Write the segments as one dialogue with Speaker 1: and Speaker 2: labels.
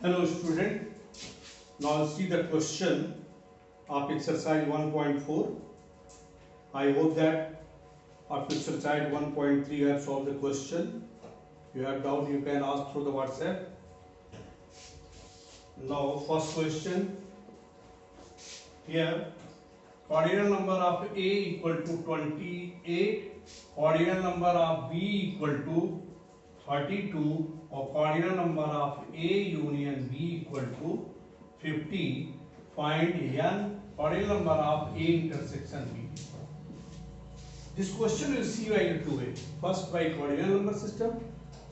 Speaker 1: Hello student, now see the question of exercise 1.4. I hope that after exercise 1.3 you have solved the question. If you have doubt you can ask through the WhatsApp. Now first question here, ordinal number of A equal to 28, ordinal number of B equal to 32 और ordinal number of A union B equal to 50. Find n ordinal number of A intersection B. This question you see by the two way. First by ordinal number system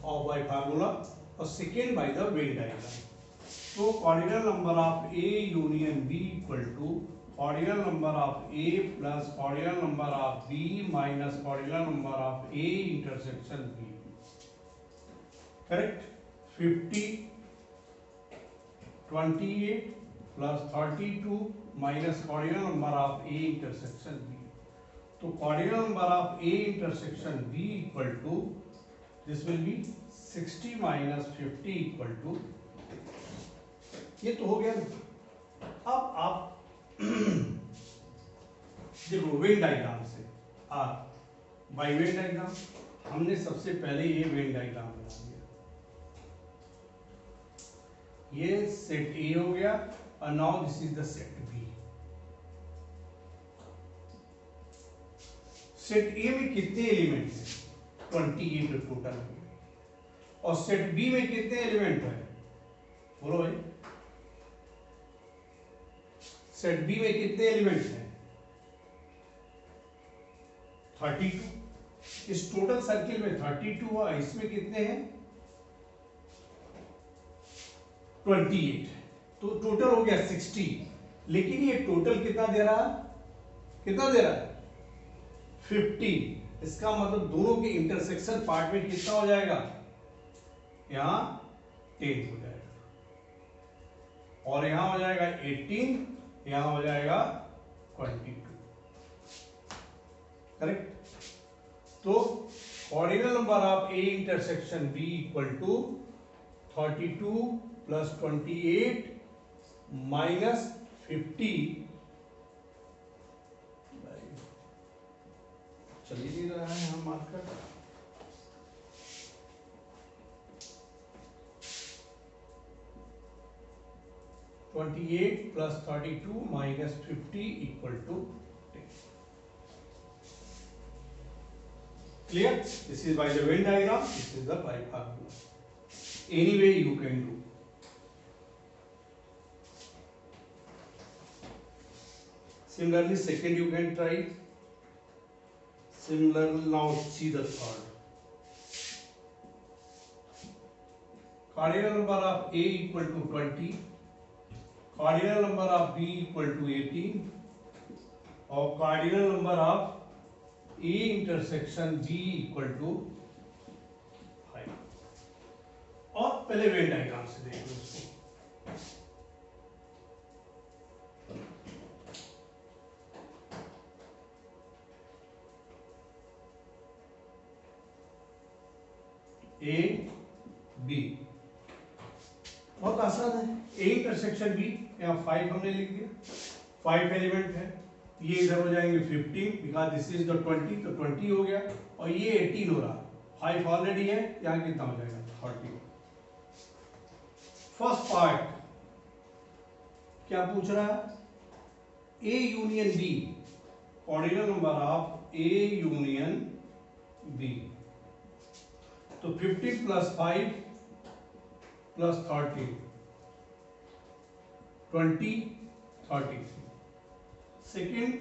Speaker 1: or by formula, or second by the Venn diagram. So ordinal number of A union B equal to ordinal number of A plus ordinal number of B minus ordinal number of A intersection B. Correct? 50, 28 plus 32 minus ordinal number of A intersection B. So ordinal number of A intersection B equal to, this will be 60 minus 50 equal to, ये तो हो गया ना. अब आप देखो Venn diagram से by Venn diagram हमने सबसे पहले ये वेन डायग्राम बना दिया. ये सेट ए हो गया और now this is the set B. Set A में कितने एलिमेंट हैं? 28 टोटल. और सेट बी में कितने एलिमेंट है? बोलो भाई. सेट बी में कितने एलिमेंट हैं? 32. इस टोटल सर्किल में 32 हुआ, इसमें कितने हैं? 28. तो टोटल हो गया 60. लेकिन ये टोटल कितना दे रहा है? कितना दे रहा है? 50. इसका मतलब दोनों के इंटरसेक्शन पार्ट में कितना हो जाएगा? यहां 10 हो जाएगा और यहां हो जाएगा 18, यहां हो जाएगा 22. करेक्ट? तो ordinal number of A intersection B equal to 32 plus 28 minus 50. चल ही नहीं रहा है हम marker. (28 plus 32 minus 50 equal to 10). Clear? This is by the Venn diagram. This is the by formula. Any way you can do. Similarly, second you can try. Similarly, now see the third. Cardinal number of A equal to 20. Cardinal number of B equal to 18 और cardinal number of A intersection B equal to 5. और पहले Venn diagram से देख लो इसको. A B बहुत आसान है. ए intersection B, यहाँ 5 हमने लिख दिया. 5 एलिमेंट है. ये इधर हो जाएंगे 15 बिकॉज दिस इज द 20, तो 20 हो गया और ये 18 हो रहा. 5 ऑलरेडी है, यहाँ कितना हो जाएगा? 30. फर्स्ट पार्ट क्या पूछ रहा है? A union B, ordinal number of A union B. तो 15 plus 5 plus 30, 20, 33. Second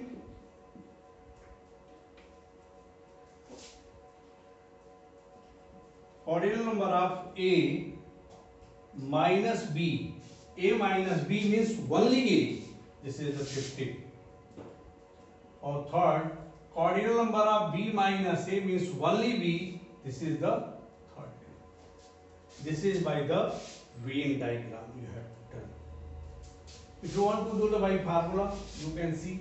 Speaker 1: ordinal number of A minus B. A minus B means only A, this is the 15. और third ordinal number of B minus A means only B, this is the. This is by the Venn diagram you have done. If you want to do the by formula, you can see.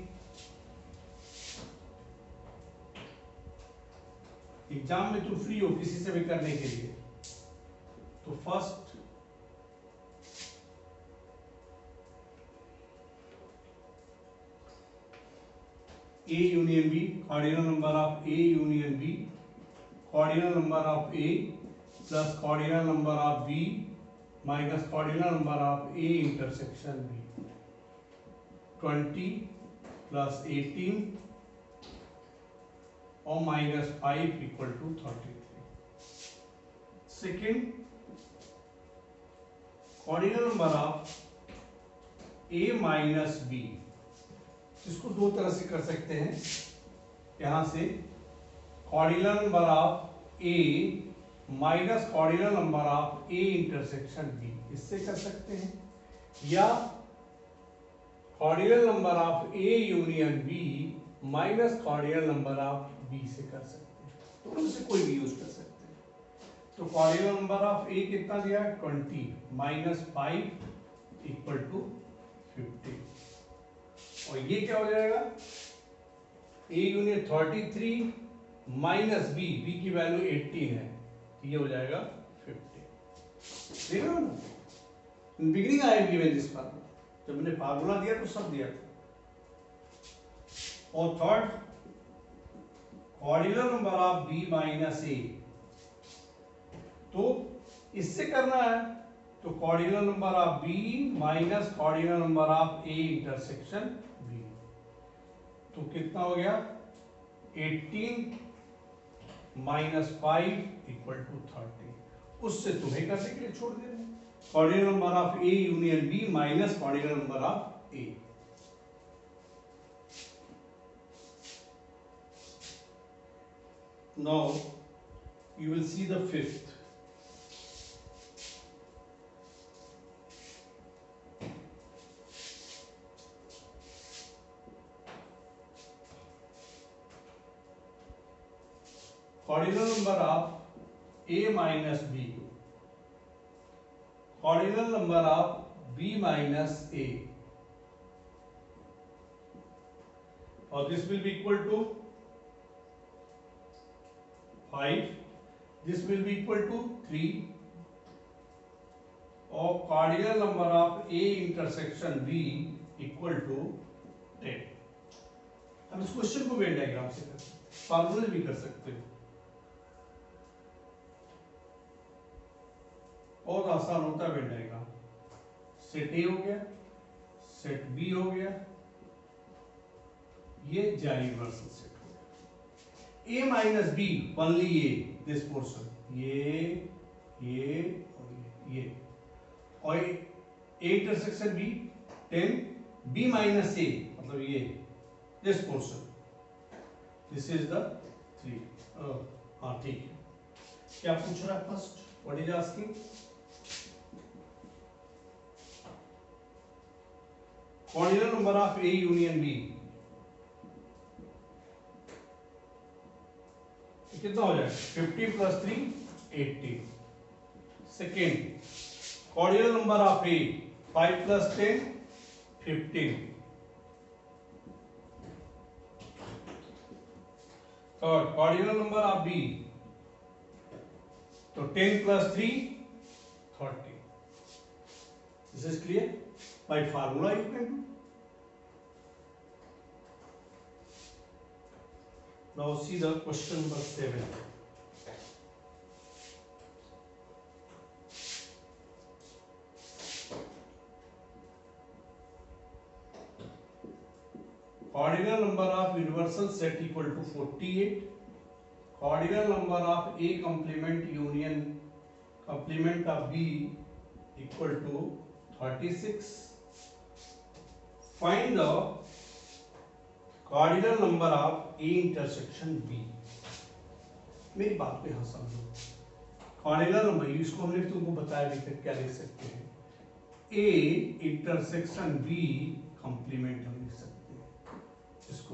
Speaker 1: Exam में तो free हो किसी से भी करने के लिए. तो first A union B, cardinal number of A union B, cardinal number of A plus cardinal number of B minus cardinal number of A intersection B. 20 plus 18 or minus 5 equal to 33. Second, cardinal number of A minus B, इसको दो तरह से कर सकते हैं. यहां से cardinal number of A minus cardinal number of A intersection B, इससे कर सकते हैं, या cardinal number of A union B minus cardinal number of B से कर सकते हैं. तो उनसे कोई भी यूज कर सकते हैं. तो cardinal number of A कितना दिया है 20 माइनस 5 इक्वल टू 50. और ये क्या हो जाएगा A union 33 minus B, B की वैल्यू 18 है, तो ये हो जाएगा 50. देख रहे हो ना, in beginning I have given this formula. जब मैंने फार्मूला दिया तो सब दिया था. और third, cardinal number of B minus A, तो इससे करना है तो cardinal number of B minus cardinal number of A intersection B, तो कितना हो गया 18 माइनस 5 इक्वल टू 30. उससे तुम्हें करने के लिए छोड़ दे रहे हैं. Cardinal number of A union B minus cardinal number of A. Now you will see the fifth. Cardinal number of A minus B, cardinal number of B minus A, और this will be equal to 5, this will be equal to 3, और cardinal number of A intersection B equal to 10. हम इस question को Venn diagram से कर सकते हैं, फार्मूले भी कर सकते हैं, और आसान होता है वेन डायग्राम. सेट ए हो गया, सेट बी हो गया, ये जारी रिवर्सल सेट हो गया. A minus B only A, this portion, ये और ये, और A intersection B 10, B minus A मतलब ये, this portion, this is the 3. हाँ ठीक है. क्या पूछ रहा है first, what is asking? Cardinal number of A union B कितना हो जाएगा 50 plus 3 80. Second, cardinal number of A 5 plus 10 15. Third, cardinal number of B, तो 10 plus 3 30. This is clear? By formula you can do. Now see the question number 7. Cardinal number of universal set equal to 48. Cardinal number of A complement union complement of B equal to 36. Find the cardinal number of A intersection B. मेरी बात पे हाँ समझो. cardinal number, इसको हमने तुमको बताया भी था, क्या लिख सकते हैं, A intersection B complement हम लिख सकते हैं. इसको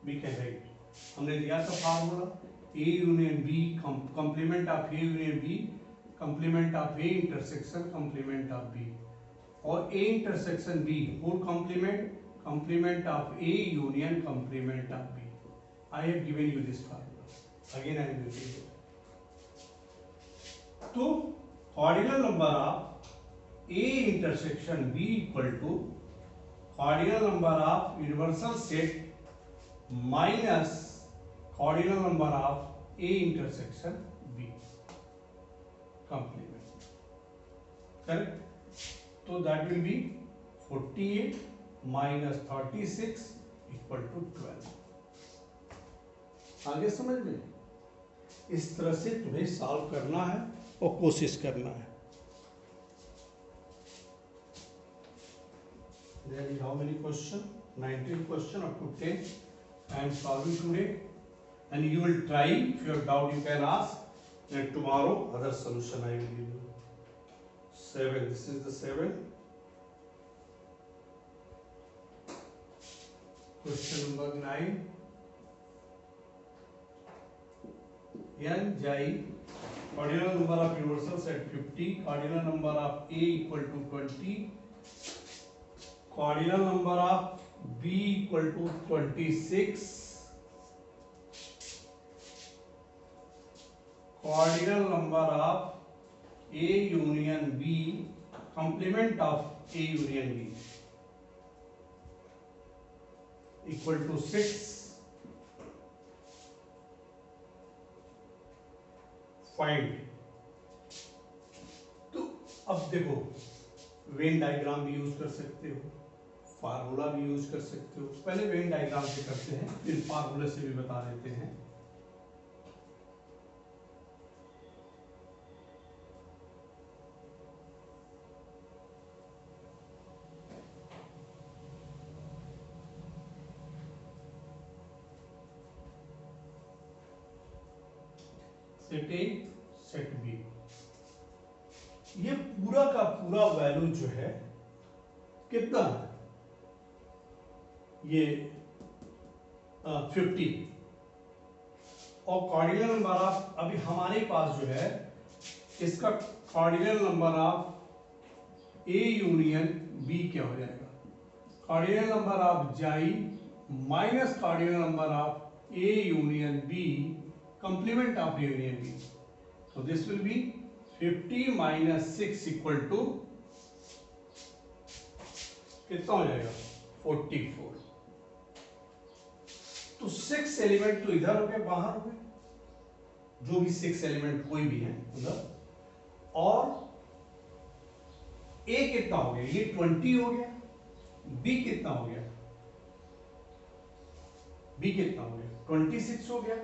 Speaker 1: B can write. हमने दिया था formula A union B complement of A union B complement of A intersection complement of B, और A intersection B whole complement of A union complement of B. I have given you this formula. Again I am repeating it. तो cardinal number of A intersection B equal to cardinal number of universal set minus cardinal number of A intersection B complement. Correct? So that will be 48 minus 36 equal to 12. आगे समझ में? इस तरह से तुम्हें solve करना है और कोशिश करना है. There is how many question? 19 question up to 10. I am solving today, and you will try. If you have doubt, you can ask. And tomorrow, other solution I will give you. 7. This is the 7. Question number 9. N J, cardinal number of universals at 50, cardinal number of A equal to 20, cardinal number of B equal to 26, cardinal number of A union B, complement of A union B equal to 6. Find. तो अब देखो, Venn diagram भी use कर सकते हो, formula भी use कर सकते हो. पहले वेन डायग्राम से करते हैं, फिर फार्मूला से भी बता देते हैं. सेट ए सेट बी, ये पूरा का पूरा वैल्यू जो है कितना है? ये 50. और कार्डिनल नंबर ऑफ, अभी हमारे पास जो है इसका cardinal number of A union B क्या हो जाएगा? कार्डिनल नंबर ऑफ जाई minus cardinal number of A union B complement of A union B. So this will be 50 minus 6 equal to कितना हो जाएगा? 44. तो 6 एलिमेंट तो इधर हो गए, बाहर हो गए, जो भी 6 एलिमेंट कोई भी है उधर. और A कितना हो गया? ये 20 हो गया. B कितना हो गया? B कितना हो गया? 26 हो गया.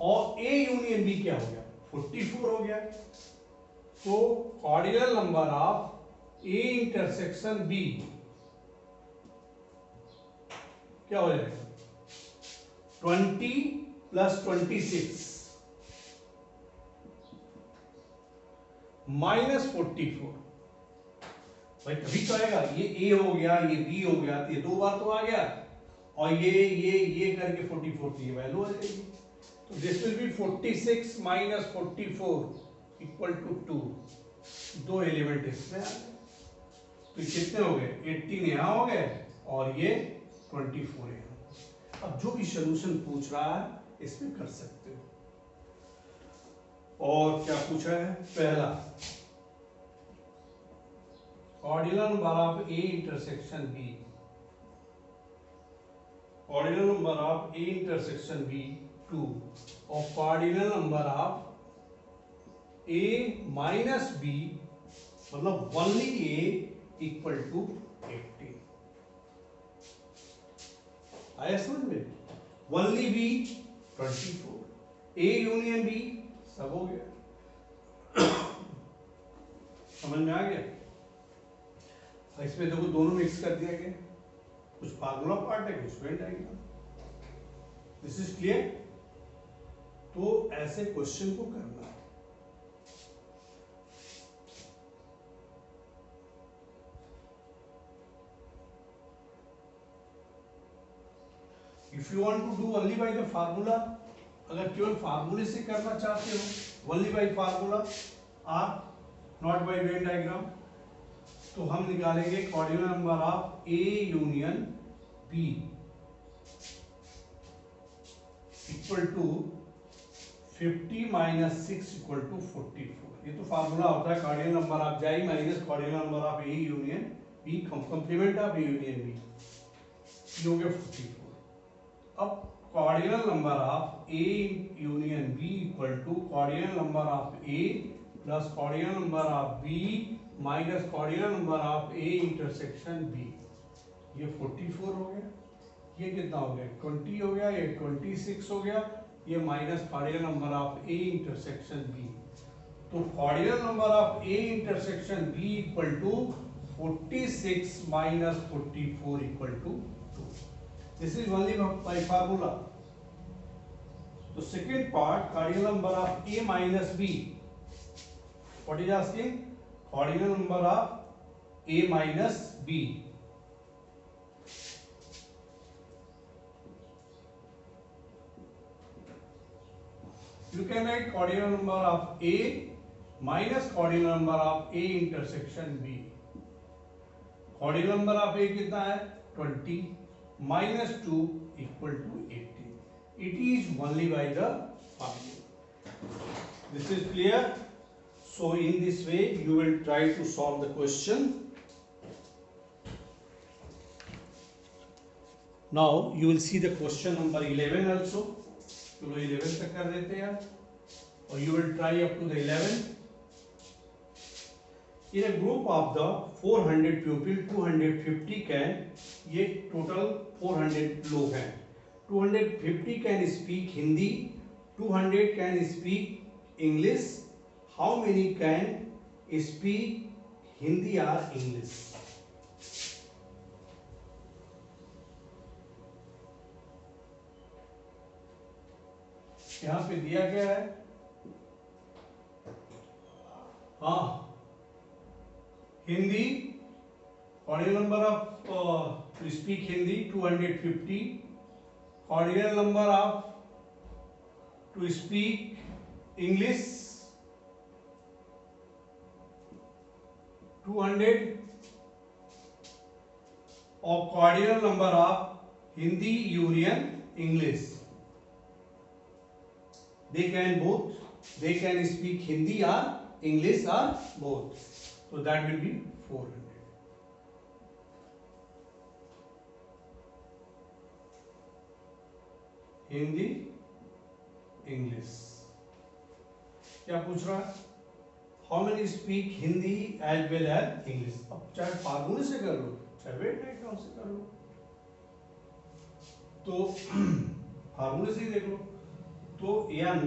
Speaker 1: और A यूनियन B क्या हो गया? 44 हो गया. तो cardinal number of A intersection B क्या हो जाएगा? 20 प्लस 26 माइनस 44. भाई तभी तो आएगा. ये A हो गया, ये B हो गया, तो ये दो बार तो आ गया, और ये करके 44 की वैल्यू आ जाएगी. तो this will be 46 minus 44 equal to 2. दो एलिमेंट इसमें आ गए. तो कितने हो गए? 18 यहाँ हो गए और ये 24 यहाँ. अब जो भी सॉल्यूशन पूछ रहा है इसमें कर सकते हो. और क्या पूछा है? पहला, cardinal number of A intersection B, cardinal number of A intersection B 2, और cardinal number of A minus B मतलब ओनली ए इक्वल टू 18. आया समझ में? Only B 24, A union B सब हो गया. समझ में आ गया? इसमें देखो दोनों मिक्स कर दिया गया, कुछ फार्मूला पार्ट है, कुछ Venn diagram. This is clear? तो ऐसे क्वेश्चन को करना है. If you want to do only by the formula, अगर केवल फार्मूले से करना चाहते हो, only by formula or not by Venn diagram, तो हम निकालेंगे cardinal number of A union B equal to 50 minus 6 equal to 44. ये तो फार्मूला होता है कार्डिनल नंबर ऑफ जाई minus cardinal number of A union B complement of A union B. ये हो गया 44. अब cardinal number of A union B equal to cardinal number of A plus cardinal number of B minus cardinal number of A intersection B। ये 44 हो गया, ये कितना हो गया 20 हो गया, ये 26 हो गया, ये minus cardinal number of A intersection B. तो cardinal number of A intersection B equal to 46 minus 44 equal to 2। This is only by formula। तो second part cardinal number of A minus B, what is asking? Cardinal number of A minus B। You can write cardinal number of A minus cardinal number of A intersection B। cardinal number of A कितना है 20 minus 2 equal to 80। It is only by the formula। This is clear? So in this way you will try to solve the question। Now you will see the question number 11 also। चलो 11 तक कर देते हैं और you will try up to the 11। In a group of the 400 pupil 250 can, ये total 400 लोग हैं, 250 can speak Hindi, 200 can speak English। How many can speak Hindi or English? यहाँ पे दिया गया है, हाँ Hindi cardinal number of to speak Hindi 250, cardinal number of to speak English 200 और cardinal number of Hindi union English। They can both, they can speak Hindi or English or both। So that will be 400। Hindi English. क्या पूछ रहा है? How many speak Hindi as well as English. अब चाहे फार्मूले से कर लो चाहे वेट डायग्राम से कर लो, तो फार्मूले से ही देख लो। तो n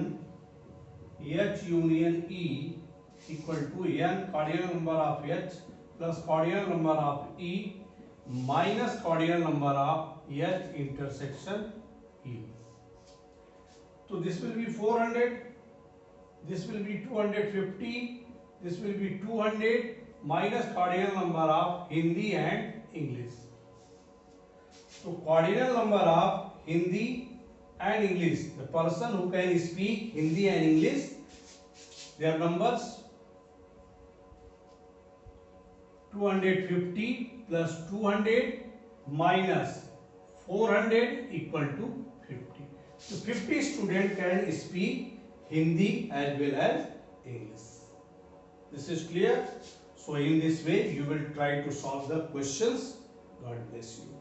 Speaker 1: H union E equal to n cardinal number of H plus cardinal number of E minus cardinal number of H intersection E। So this will be 400, this will be 250, this will be 200 minus cardinal number of Hindi and English। So cardinal number of Hindi and English, the person who can speak Hindi and English, their numbers 250 plus 200 minus 400 equal to 50। So 50 student can speak Hindi as well as English। This is clear? So in this way you will try to solve the questions। God bless you।